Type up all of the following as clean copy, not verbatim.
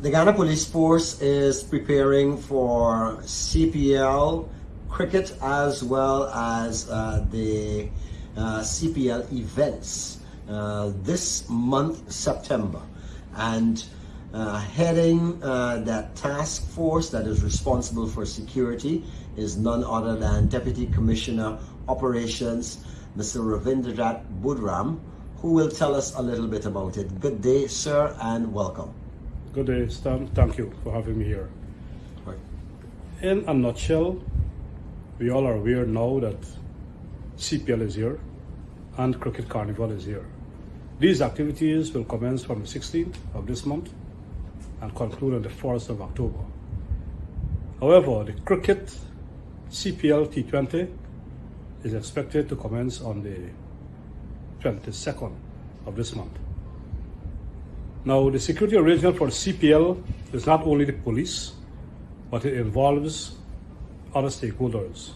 The Guyana Police Force is preparing for CPL cricket as well as the CPL events this month, September. And heading that task force that is responsible for security is none other than Deputy Commissioner Operations, Mr. Ravindradat Budhram, who will tell us a little bit about it. Good day, sir, and welcome. Good day, Stan. Thank you for having me here. Right. In a nutshell, we all are aware now that CPL is here and Cricket Carnival is here. These activities will commence from the 16th of this month and conclude on the 1st of October. However, the Cricket CPL T20 is expected to commence on the 22nd of this month. Now, the security arrangement for CPL is not only the police, but it involves other stakeholders.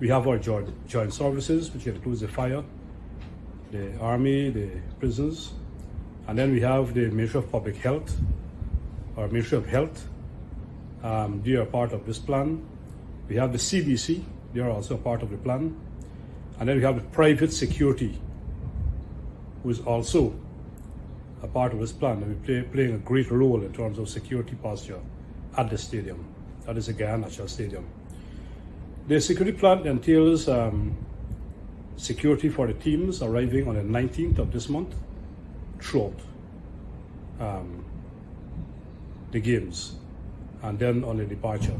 We have our joint services, which includes the fire, the army, the prisons, and then we have the Ministry of Public Health, or Ministry of Health. They are part of this plan. We have the CBC, they are also a part of the plan. And then we have the private security, who is also a part of this plan, and we're playing a great role in terms of security posture at the stadium. That is the Guyana National Stadium. The security plan entails security for the teams arriving on the 19th of this month throughout the games, and then on the departure.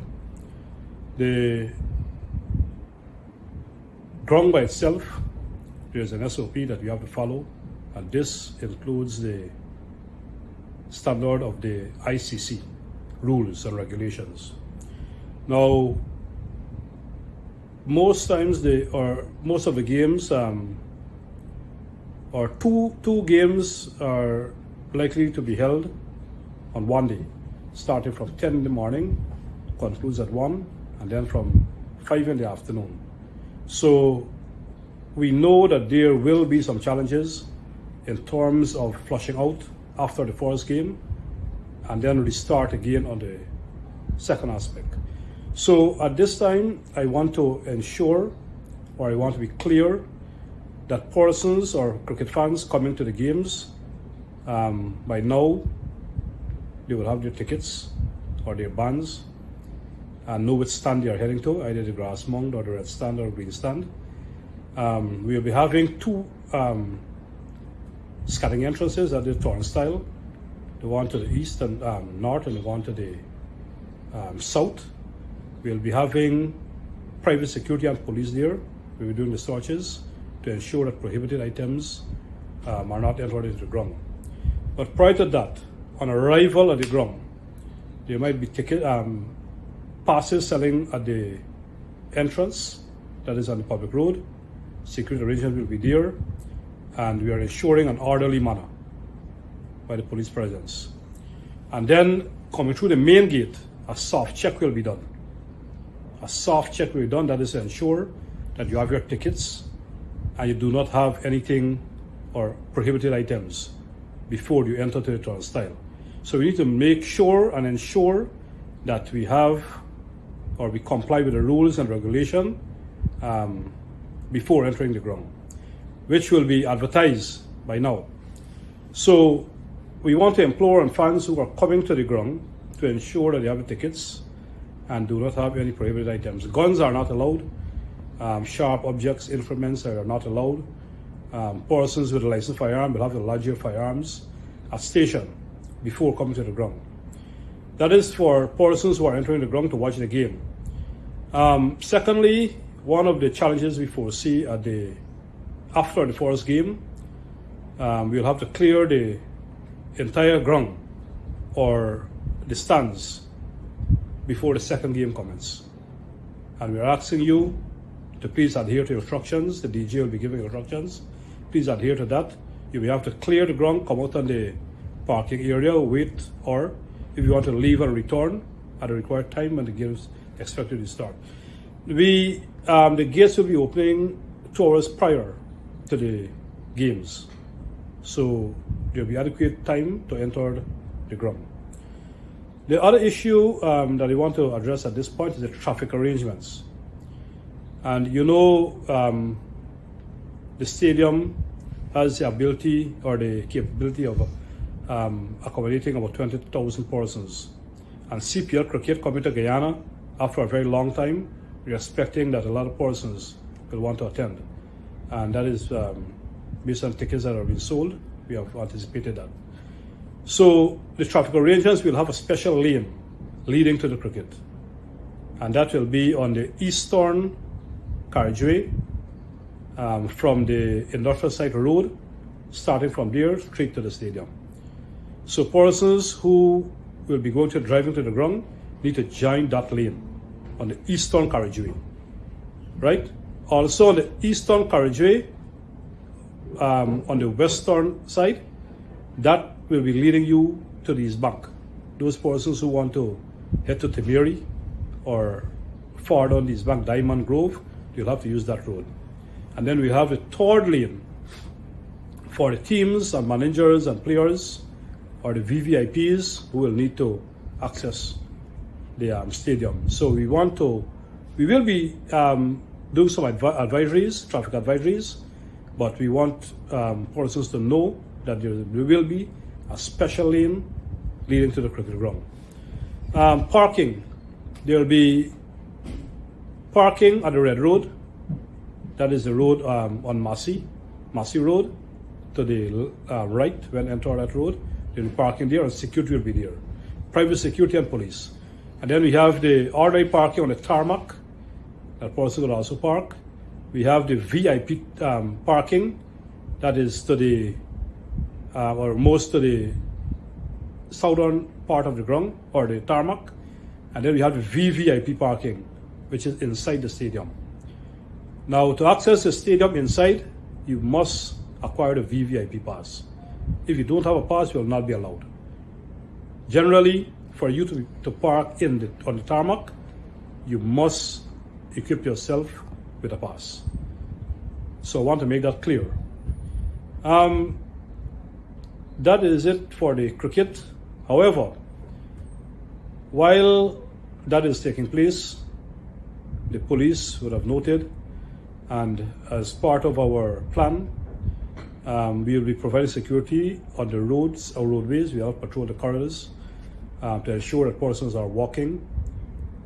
The ground by itself, there's an SOP that we have to follow, and this includes the standard of the ICC rules and regulations. Now, most of the games, or two games are likely to be held on one day, starting from 10 in the morning, concludes at 1, and then from 5 in the afternoon. So we know that there will be some challenges in terms of flushing out after the first game and then restart again on the second aspect. So at this time, I want to ensure, or I want to be clear, that persons or cricket fans coming to the games, by now, they will have their tickets or their bands and know which stand they are heading to, either the grass mound or the red stand or green stand. We will be having two scanning entrances at the turnstile, the one to the east and north and the one to the south. We'll be having private security and police there. We'll be doing the searches to ensure that prohibited items are not entered into the ground. But prior to that, on arrival at the ground, there might be passes selling at the entrance, that is on the public road. Security arrangement will be there, and we are ensuring an orderly manner by the police presence. And then coming through the main gate, a soft check will be done. A soft check will be done, that is to ensure that you have your tickets and you do not have anything or prohibited items before you enter to the turnstile. So we need to make sure and ensure that we have, or we comply with the rules and regulation before entering the ground, which will be advertised by now. So we want to implore on fans who are coming to the ground to ensure that they have the tickets and do not have any prohibited items. Guns are not allowed. Sharp objects, implements are not allowed. Persons with a licensed firearm will have to lodge your firearms at station before coming to the ground. That is for persons who are entering the ground to watch the game. Secondly, one of the challenges we foresee after the first game, we'll have to clear the entire ground or the stands before the second game commences. And we're asking you to please adhere to instructions. The DJ will be giving instructions. Please adhere to that. You will have to clear the ground, come out on the parking area, wait, or if you want to leave and return at the required time when the game is expected to start. The gates will be opening 2 hours prior to the games, so there will be adequate time to enter the ground. The other issue that I want to address at this point is the traffic arrangements. And you know, the stadium has the ability or the capability of accommodating about 20,000 persons. And CPL Cricket coming to Guyana after a very long time, we're expecting that a lot of persons will want to attend. And that is based on tickets that have been sold. We have anticipated that. So the traffic arrangements will have a special lane leading to the cricket. And that will be on the eastern carriageway from the industrial site road, starting from there straight to the stadium. So persons who will be going to driving to the ground need to join that lane on the eastern carriageway, right? Also on the eastern carriageway, on the western side, that will be leading you to the East Bank. Those persons who want to head to Timeri or far down the East Bank, Diamond Grove, you'll have to use that road. And then we have a third lane for the teams and managers and players or the VVIPs who will need to access the stadium. So we will be doing some advisories, traffic advisories, but we want persons to know that there will be a special lane leading to the cricket ground. Parking, there will be parking at the Red Road. That is the road on Massey Road to the right when enter that road. There will be parking there and security will be there. Private security and police. And then we have the ordinary parking on the tarmac. That person will also park. We have the VIP parking. That is to the or most to the southern part of the ground or the tarmac. And then we have the VVIP parking, which is inside the stadium. Now, to access the stadium inside, you must acquire the VVIP pass. If you don't have a pass, you will not be allowed. Generally, for you to park on the tarmac, you must equip yourself with a pass. So I want to make that clear. That is it for the cricket. However, while that is taking place, the police would have noted, and as part of our plan, we will be providing security on the roads or roadways. We have patrol the corridors to ensure that persons are walking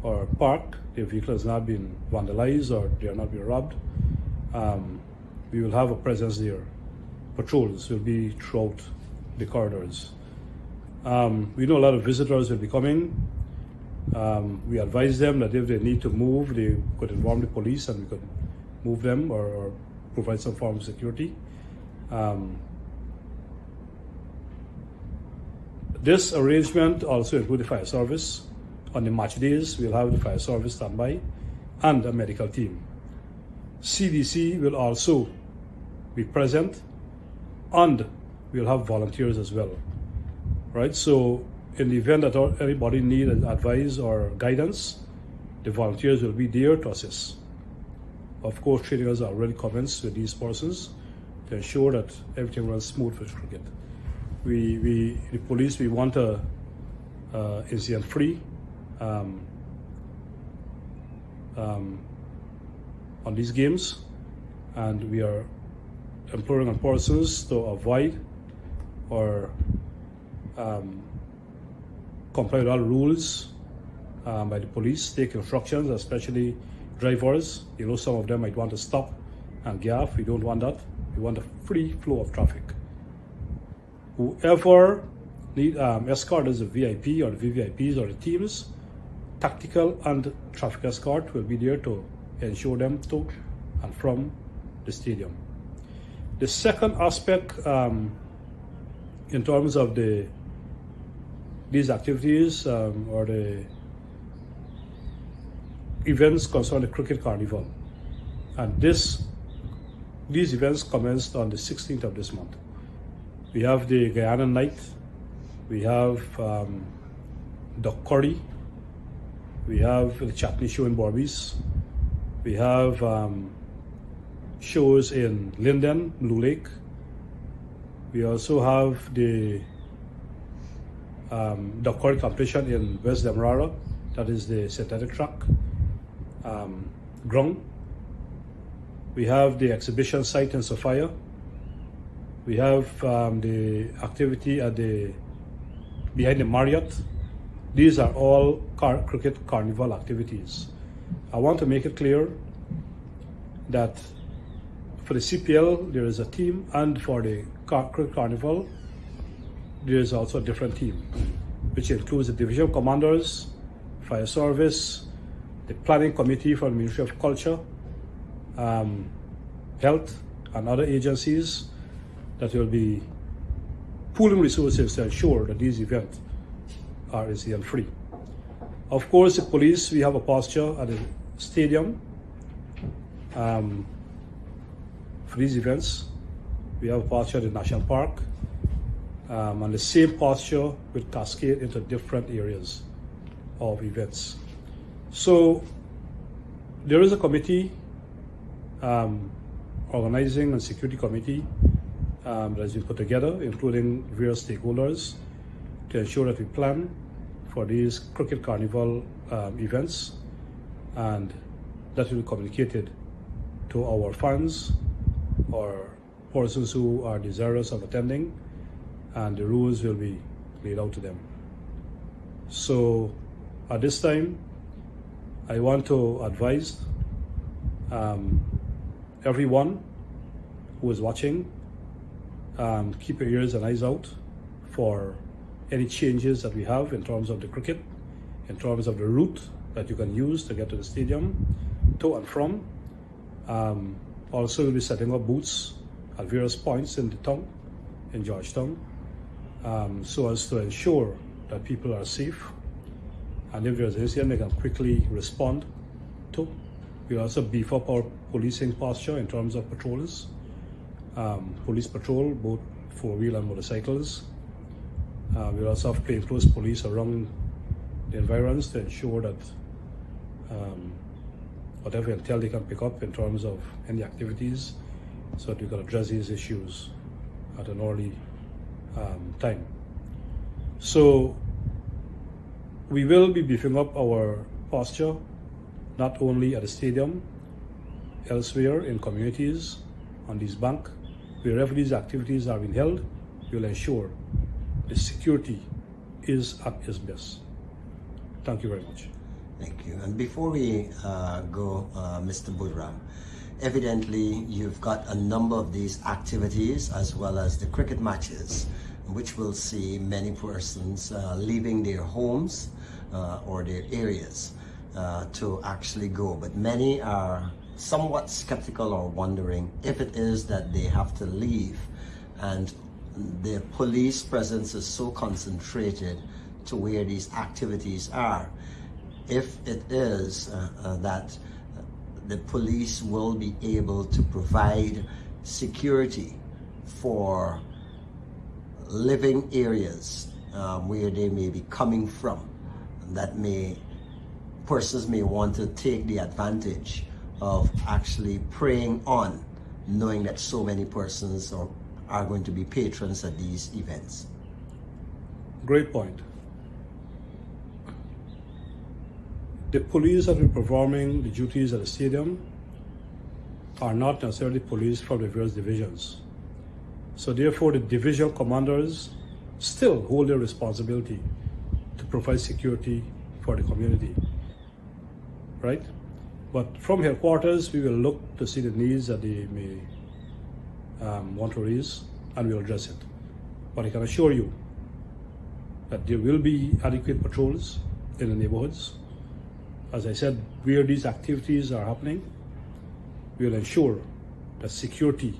or parked, their vehicle has not been vandalized or they are not being robbed. We will have a presence there. Patrols will be throughout the corridors. We know a lot of visitors will be coming. We advise them that if they need to move, they could inform the police and we could move them or provide some form of security. This arrangement also includes the fire service. On the match days, we'll have the fire service standby and a medical team. CDC will also be present and we'll have volunteers as well, right? So in the event that anybody needs advice or guidance, the volunteers will be there to assist. Of course, training has already commenced with these persons to ensure that everything runs smooth for cricket. The police, we want a incident-free on these games, and we are imploring on persons to avoid or comply with all rules by the police, take instructions, especially drivers. You know, some of them might want to stop and gaff. We don't want that. We want a free flow of traffic. Whoever need escort as a VIP or the VVIPs or the teams, tactical and traffic escort will be there to ensure them to and from the stadium. The second aspect in terms of these activities or the events concern the Cricket Carnival. And these events commenced on the 16th of this month. We have the Guyana night, we have duck curry, we have the chutney show in Barbies, we have shows in Linden, Blue Lake. We also have the the current competition in West Demerara, that is the synthetic track ground. We have the exhibition site in Sophia. We have the activity at behind the Marriott. These are all Cricket Carnival activities. I want to make it clear that for the CPL, there is a team, and for the Cricket Carnival, there is also a different team, which includes the division commanders, fire service, the planning committee for the Ministry of Culture, health, and other agencies that will be pooling resources to ensure that these events are incident-free. Of course, the police, we have a posture at the stadium for these events. We have a posture at the National Park, and the same posture will cascade into different areas of events. So there is a committee, organizing and security committee that has been put together, including various stakeholders, to ensure that we plan for these Cricket Carnival events, and that will be communicated to our fans or persons who are desirous of attending, and the rules will be laid out to them. So at this time, I want to advise everyone who is watching, keep your ears and eyes out for any changes that we have in terms of the cricket, in terms of the route that you can use to get to the stadium, to and from. Also, we'll be setting up booths at various points in the town, in Georgetown, so as to ensure that people are safe, and if there's an incident, they can quickly respond to. We'll also beef up our policing posture in terms of patrols, police patrol, both four-wheel and motorcycles. We'll also have plainclothes police around the environs to ensure that whatever intel they can pick up in terms of any activities, so that we can address these issues at an early time. So we will be beefing up our posture, not only at the stadium, elsewhere in communities, on this bank, wherever these activities are being held. We will ensure the security is at its best. Thank you very much. Thank you. And before we go, Mr. Budhram, evidently you've got a number of these activities as well as the cricket matches, which will see many persons leaving their homes or their areas to actually go. But many are somewhat skeptical or wondering if it is that they have to leave, and the police presence is so concentrated to where these activities are. If it is that the police will be able to provide security for living areas where they may be coming from, that persons may want to take the advantage of actually preying on, knowing that so many persons are going to be patrons at these events. Great point. The police that will be performing the duties at the stadium are not necessarily police from the various divisions. So therefore, the divisional commanders still hold their responsibility to provide security for the community, right? But from headquarters, we will look to see the needs that they may want to raise, and we'll address it. But I can assure you that there will be adequate patrols in the neighborhoods. As I said, where these activities are happening, we will ensure that security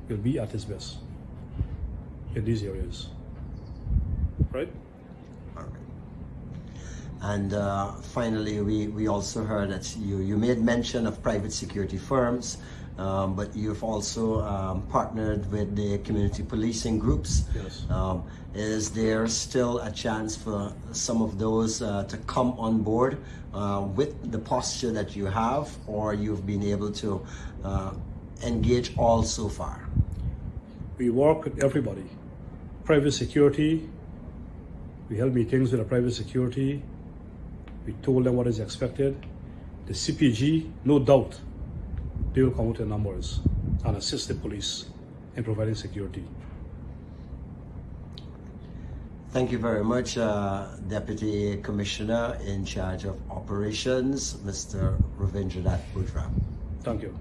will be at its best in these areas, right? And finally, we also heard that you made mention of private security firms, but you've also partnered with the community policing groups. Yes. Is there still a chance for some of those to come on board with the posture that you have, or you've been able to engage all so far? We work with everybody. Private security, We held meetings with the private security. We told them what is expected. The CPG, no doubt, they will come out in numbers and assist the police in providing security. Thank you very much, Deputy Commissioner in charge of operations, Mr. Ravindradat Budhram. Thank you.